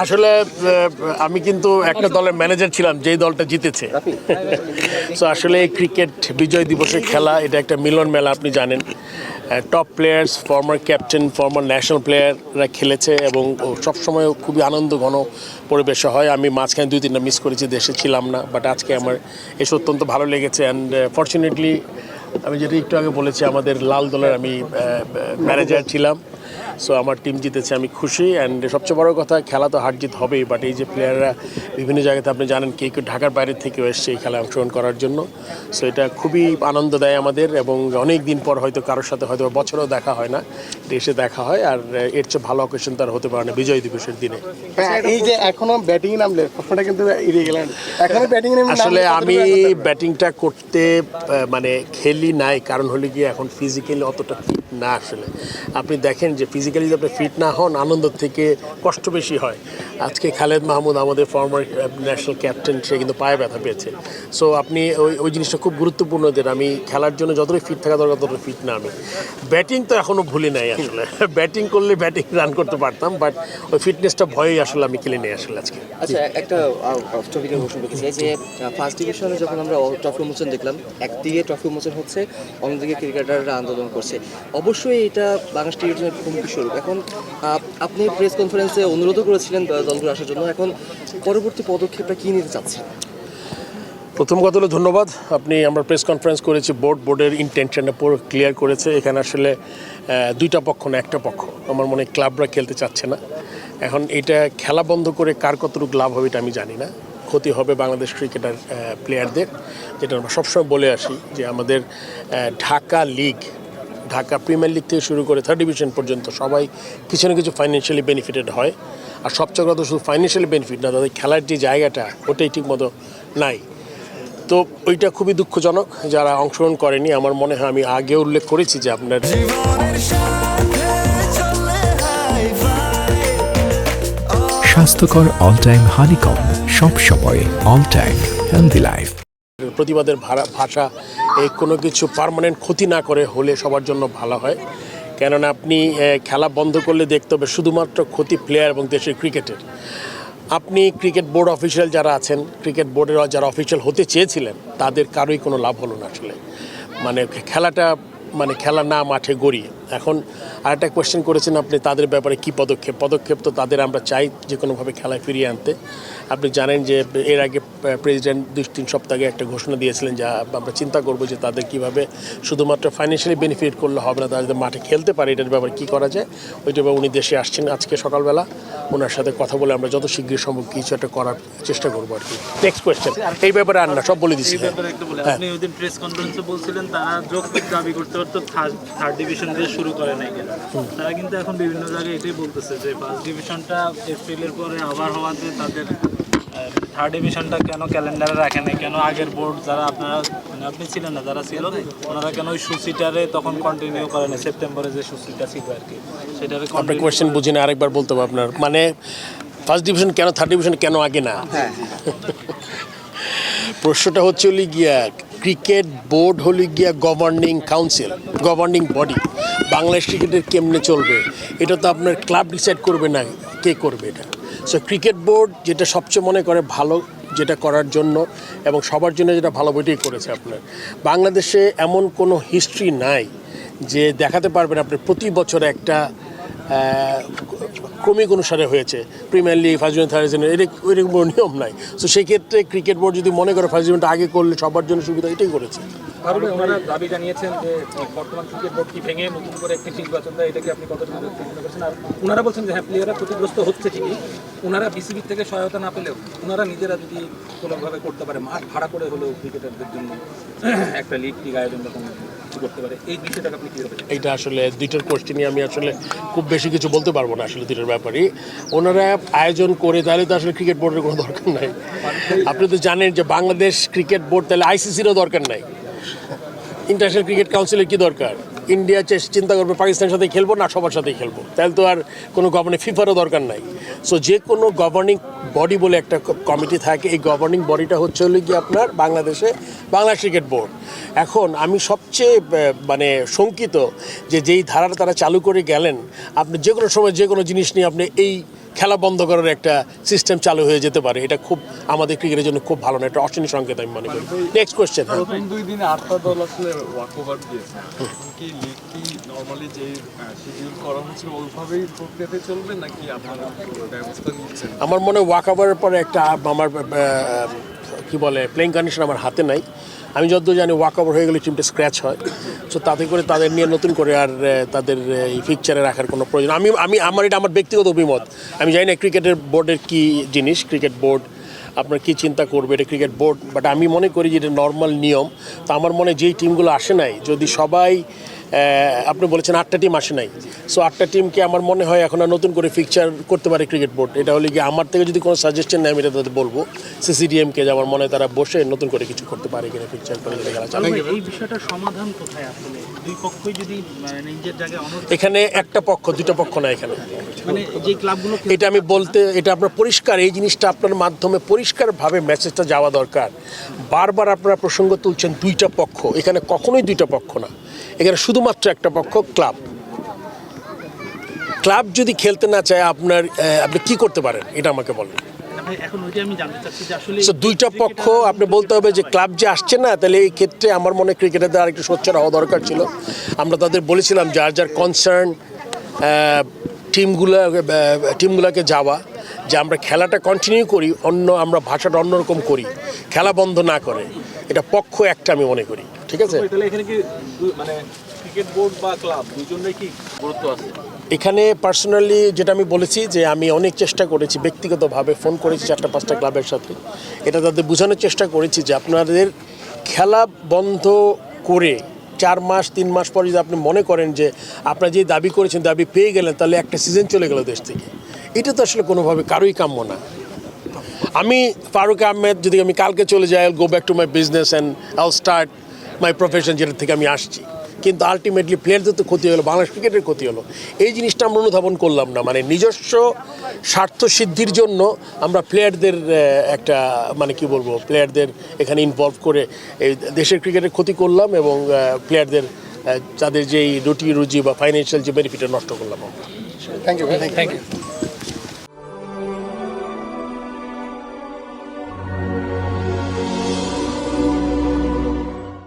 আসলে আমি কিন্তু একটা দলের ম্যানেজার ছিলাম যেই দলটা জিতেছে। সো আসলে ক্রিকেট বিজয় দিবসের খেলা এটা একটা মিলন মেলা, আপনি জানেন। Top players, former captain, former national প্লেয়াররা খেলেছে এবং সবসময় খুবই আনন্দ ঘন পরিবেশ হয়। আমি মাঝখানে 2-3টা মিস করেছি, দেশে ছিলাম না, বাট আজকে আমার এসে অত্যন্ত ভালো লেগেছে। অ্যান্ড ফর্চুনেটলি আমি যেটা একটু আগে বলেছি, আমাদের লাল দলের আমি ম্যানেজার ছিলাম। সো আমার টিম জিতেছে, আমি খুশি। অ্যান্ড সবচেয়ে বড় কথা, খেলা তো হার জিত হবেই, বাট এই যে প্লেয়াররা বিভিন্ন জায়গাতে, আপনি জানেন কেউ কেউ ঢাকার বাইরে থেকেও এসছে এই খেলায় অংশগ্রহণ করার জন্য। সো এটা খুবই আনন্দ দেয় আমাদের, এবং অনেক দিন পর হয়তো কারোর সাথে হয়তো বছরেও দেখা হয় না, এসে দেখা হয়। আর এর চেয়ে ভালো অকেশন তার হতে পারে না বিজয় দিবসের দিনে। এই যে এখনো ব্যাটিং নামলে প্রশ্নটা কিন্তু এড়িয়ে গেলেন, এখনো ব্যাটিং আসলে আমি ব্যাটিংটা করতে মানে খেলি নাই, কারণ হলে গিয়ে এখন ফিজিক্যালি অতটা ফিট না। আসলে আপনি দেখেন যে ফিজিক্যালি যদি আপনি ফিট না হন, আনন্দ থেকে কষ্ট বেশি হয়। আজকে খালেদ মাহমুদ আমাদের ফর্মার ন্যাশনাল ক্যাপ্টেন, সে কিন্তু পায়ে ব্যথা পেয়েছে। সো আপনি ওই জিনিসটা খুব গুরুত্বপূর্ণ, যে আমি খেলার জন্য যতটাই ফিট থাকা দরকার ততটা ফিট না আমি। ব্যাটিং তো এখনও ভুলি নাই আসলে, ব্যাটিং করলে ব্যাটিং রান করতে পারতাম, বাট ওই ফিটনেসটা ভয়েই আসলে আমি খেলে নিই আসলে আজকে। আচ্ছা, একটা টপিকের প্রশ্ন রেখেছি যে ফার্স্ট ডিভিশনে যখন আমরা ট্রফি উন্মোচন দেখলাম, একদিকে ট্রফি উন্মোচন হচ্ছে, অন্যদিকে ক্রিকেটাররা আন্দোলন করছে। অবশ্যই এটা বাংলাদেশ ক্রিকেটের হুমকি স্বরূপ। এখন আপনি প্রেস কনফারেন্সে অনুরোধও করেছিলেন দলগুলো আসার জন্য, এখন পরবর্তী পদক্ষেপটা কী নিতে চাচ্ছেন? প্রথম কথা হলো ধন্যবাদ, আপনি আমরা প্রেস কনফারেন্স করেছি, বোর্ডের ইন্টেনশনটা পুরো ক্লিয়ার করেছে। এখানে আসলে দুইটা পক্ষ না, একটা পক্ষ। আমার মনে হয় ক্লাবরা খেলতে চাচ্ছে না। এখন এটা খেলা বন্ধ করে কার কতটুকু লাভ হবে এটা আমি জানি না। ক্ষতি হবে বাংলাদেশ ক্রিকেটার প্লেয়ারদের, যেটা আমরা সবসময় বলে আসি যে আমাদের Dhaka league, Dhaka premier league থেকে শুরু করে থার্ড ডিভিশন পর্যন্ত সবাই কিছু না কিছু ফাইন্যান্সিয়ালি বেনিফিটেড হয়। আর সবচেয়ে কথা শুধু ফাইন্যান্সিয়ালি বেনিফিট না, তাদের খেলার যে জায়গাটা ওটাই ঠিকমতো নাই। তো ওইটা খুবই দুঃখজনক, যারা অংশগ্রহণ করেনি। আমার মনে হয় আমি আগে উল্লেখ করেছি যে আপনার স্বাস্থ্যকর অল টাইম হানিকম, সব সময় অল টাইম হেলদি লাইফ। প্রতিবাদের ভাষা এই কোনো কিছু পার্মানেন্ট ক্ষতি না করে হলে সবার জন্য ভালো হয়। কেননা আপনি খেলা বন্ধ করলে দেখতে হবে শুধুমাত্র ক্ষতি প্লেয়ার এবং দেশের ক্রিকেটের। আপনি ক্রিকেট বোর্ড অফিসিয়াল যারা আছেন, ক্রিকেট বোর্ডের যারা অফিসিয়াল হতে চেয়েছিলেন, তাদের কারোই কোনো লাভ হলো না আসলে। মানে খেলাটা খেলা না মাঠে গড়িয়ে। এখন আরেকটা কোয়েশ্চেন করেছেন আপনি, তাদের ব্যাপারে কি পদক্ষেপ তো তাদের আমরা চাই যে কোনোভাবে খেলায় ফিরিয়ে আনতে। আপনি জানেন যে এর আগে প্রেসিডেন্ট 2-3 সপ্তাহ আগে একটা ঘোষণা দিয়েছিলেন, যা আমরা চিন্তা করবো যে তাদের কীভাবে শুধুমাত্র ফাইন্যান্সিয়ালি বেনিফিট করলে হবে না, তারা মাঠে খেলতে পারে, এটার ব্যাপারে কী করা যায় ওইটার ব্যাপারে উনি দেশে আসছেন আজকে সকালবেলা। ওনার সাথে কথা বলে আমরা যত শীঘ্র সম্ভব কিছু একটা করার চেষ্টা করবো আর কি। নেক্সট কোয়েশ্চেন, এই ব্যাপারে আর না, সব বলে দিচ্ছি। আপনি ওই দিন প্রেস কনফারেন্সে বলছিলেন তারা যৌক্তিক দাবি করতে পারতো থার্ড ডিভিশন দিয়ে শুরু করে নাই কেন। তারা কিন্তু এখন বিভিন্ন জায়গায় এটাই বলতেছে যে ফার্স্ট ডিভিশনটা এপ্রিলের পরে আবার হওয়াতে তাদের থার্ড ডিভিশনটা কেন ক্যালেন্ডারে রাখে নাই, কেন আগের বোর্ড যারা আপনারা আপনি ছিলেন না, যারা ছিল ওনারা কেন ওই সূচিটারে তখন কন্টিনিউ করে না, সেপ্টেম্বরে যে সূচিটা ছিল আর কি সেটারে। আপনার কোয়েশ্চেন বুঝি না, আরেকবার বলতে হবে আপনার। মানে ফার্স্ট ডিভিশন কেন, থার্ড ডিভিশন কেন আগে না? প্রশ্নটা হচ্ছে হলি গিয়া ক্রিকেট বোর্ড হলি গিয়া governing council, governing body. Bangladesh ক্রিকেটের কেমনে চলবে এটা তো আপনার ক্লাব ডিসাইড করবে না, কে করবে এটা? সো ক্রিকেট বোর্ড যেটা সবচেয়ে মনে করে ভালো, যেটা করার জন্য এবং সবার জন্য যেটা ভালো, বইটাই করেছে। আপনার বাংলাদেশে এমন কোনো হিস্ট্রি নাই যে দেখাতে পারবেন আপনি প্রতি বছর একটা ক্রমিক অনুসারে হয়েছে premier league, first division, third division, এরকম কোনো নিয়ম নাই। সো সেই ক্ষেত্রে ক্রিকেট বোর্ড যদি মনে করে ফার্স্ট ডিভিশনটা আগে করলে সবার জন্য সুবিধা, এটাই করেছে। ওনারা দাবি জানিয়েছেন যে বর্তমান ক্রিকেট বোর্ড কি ভেঙে নতুন করে একটি নির্বাচন দেয়, এটাকে আপনি কতটুকু চিন্তা করছেন? আর ওনারা বলছেন যে হ্যাঁ, প্লেয়াররা ক্ষতিগ্রস্ত হচ্ছে ঠিকই, ওনারা বিসিবি থেকে সহায়তা না পেলেও ওনারা নিজেরা যদি কোনোভাবে করতে পারে, মাঠ ভাড়া করে হলেও ক্রিকেটারদের জন্য একটা লিগ আয়োজন করতে পারে, এই বিষয়টাকে আপনি কীভাবে? এইটা আসলে দুইটার কোশ্চেনই আমি আসলে খুব বেশি কিছু বলতে পারবো না আসলে দুইটার ব্যাপারে। ওনারা আয়োজন করে তাহলে তো আসলে ক্রিকেট বোর্ডের কোনো দরকার নাই। আপনি তো জানেন যে বাংলাদেশ ক্রিকেট বোর্ড, তাহলে আইসিসিরও দরকার নাই, ইন্টারন্যাশনাল ক্রিকেট কাউন্সিলের কী দরকার? ইন্ডিয়া চিন্তা করবে পাকিস্তানের সাথে খেলবো না সবার সাথেই খেলবো, তাহলে তো আর কোনো গভর্নিং, ফিফারও দরকার নাই। সো যে কোনো গভর্নিং বডি বলে একটা কমিটি থাকে, এই গভর্নিং বডিটা হচ্ছে হলো কি আপনার বাংলাদেশে বাংলাদেশ ক্রিকেট বোর্ড। এখন আমি সবচেয়ে শঙ্কিত যে যেই ধারাটা তারা চালু করে গেলেন, আপনি যে কোনো সময় যে কোনো জিনিস নিয়ে আপনি এই খেলা বন্ধ করার একটা সিস্টেম চালু হয়ে যেতে পারে, এটা খুব আমাদের ক্রিকেটের জন্য খুব ভালো না, একটা অশনি সংকেত আমি মনে করি। Next question. প্রথম 2 দিনে 8টা দল আসলে ওয়াকওভার দিয়েছে। কি লিগ কি নরমালি যে শিডিউল করা হচ্ছে ওইভাবেই প্রক্রিয়াতে চলবে নাকি আপনারা ব্যবস্থা নিচ্ছেন? আমার মনে হয় ওয়াকওভারের পরে একটা আমার কি বলে প্লেইং কন্ডিশন আমার হাতে নাই। আমি যতদূর জানি ওয়াকওভার হয়ে গেলে টিমটা স্ক্র্যাচ হয়, সো তাতে করে তাদের নিয়ে নতুন করে আর তাদের এই ফিকচারে রাখার কোনো প্রয়োজন আমার ব্যক্তিগত অভিমত। আমি জানি না ক্রিকেটের বোর্ডের কি জিনিস, ক্রিকেট বোর্ড আপনার কি চিন্তা করবে, এটা ক্রিকেট বোর্ড, বাট আমি মনে করি যে এটা নর্মাল নিয়ম। তো আমার মনে হয় যেই টিমগুলো আসে নাই, যদি সবাই আপনি বলেছেন 8টা টিম আসে নাই, সো 8টা টিমকে আমার মনে হয় এখন আর নতুন করে ফিকচার করতে পারে ক্রিকেট বোর্ড। এটা হলে কি আমার থেকে যদি কোনো সাজেশন নেয় আমি এটা তাদের বলবো সিসিডিএমকে, যে আমার মনে হয় তারা বসে নতুন করে কিছু করতে পারে কিনা ফিকচার করে যদি খেলা চালু। এই বিষয়টার সমাধান কোথায় আসলে? দুই পক্ষই যদি মানে নিজের জায়গায় এখানে একটা পক্ষ, দুইটা পক্ষ না এখানে, মানে যে ক্লাবগুলো এটা আমি বলতে, এটা আপনার পরিষ্কার, এই জিনিসটা আপনার মাধ্যমে পরিষ্কারভাবে মেসেজটা যাওয়া দরকার। বারবার আপনারা প্রসঙ্গ তুলছেন দুইটা পক্ষ, এখানে কখনোই দুইটা পক্ষ না, এখানে শুধুমাত্র একটা পক্ষ, ক্লাব। ক্লাব যদি খেলতে না চায় আপনি কি করতে পারেন এটা আমাকে বলেন। এখন ওইটা আমি জানতে চাচ্ছি যে আসলে সো দুইটা পক্ষ আপনি বলতে হবে যে ক্লাব যে আসছে না, তাহলে এই ক্ষেত্রে আমার মনে হয় ক্রিকেটারদের আরেকটু সোচ্চার হওয়া দরকার ছিল। আমরা তাদের বলেছিলাম যার যার কনসার্ন টিমগুলোকে যাওয়া, যে আমরা খেলাটা কন্টিনিউ করি, আমরা ভাষাটা অন্যরকম করি, খেলা বন্ধ না করে, এটা পক্ষ একটা আমি মনে করি। ঠিক আছে, তাহলে এখানে কি মানে ক্রিকেট বোর্ড বা ক্লাব দুজনেই কি গুরুত্ব আছে? এখানে পার্সোনালি যেটা আমি বলেছি যে আমি অনেক চেষ্টা করেছি, ব্যক্তিগতভাবে ফোন করেছি 4-5টা ক্লাবের সাথে, এটা তাদের বোঝানোর চেষ্টা করেছি যে আপনাদের খেলা বন্ধ করে 4 মাস 3 মাস পরে যদি আপনি মনে করেন যে আপনারা যে দাবি করেছেন দাবি পেয়ে গেলেন, তাহলে একটা সিজন চলে গেল দেশ থেকে, এটা তো আসলে কোনোভাবে কারোই কাম্য না। আমি ফারুক আহমেদ যদি আমি কালকে চলে যাই, go back to my business and আইল স্টার্ট মাই প্রফেশন, যেটা থেকে আমি আসছি, কিন্তু আলটিমেটলি প্লেয়ারদের তো ক্ষতি হলো, বাংলাদেশ ক্রিকেটের ক্ষতি হলো। এই জিনিসটা আমরা অনুধাবন করলাম না, মানে নিজস্ব স্বার্থ সিদ্ধির জন্য আমরা প্লেয়ারদের একটা মানে কি বলবো, প্লেয়ারদের এখানে ইনভলভ করে এই দেশের ক্রিকেটের ক্ষতি করলাম এবং প্লেয়ারদের তাদের যেই রুটি রুজি বা ফাইন্যান্সিয়াল যে বেনিফিটটা নষ্ট করলাম আমরা। Thank you.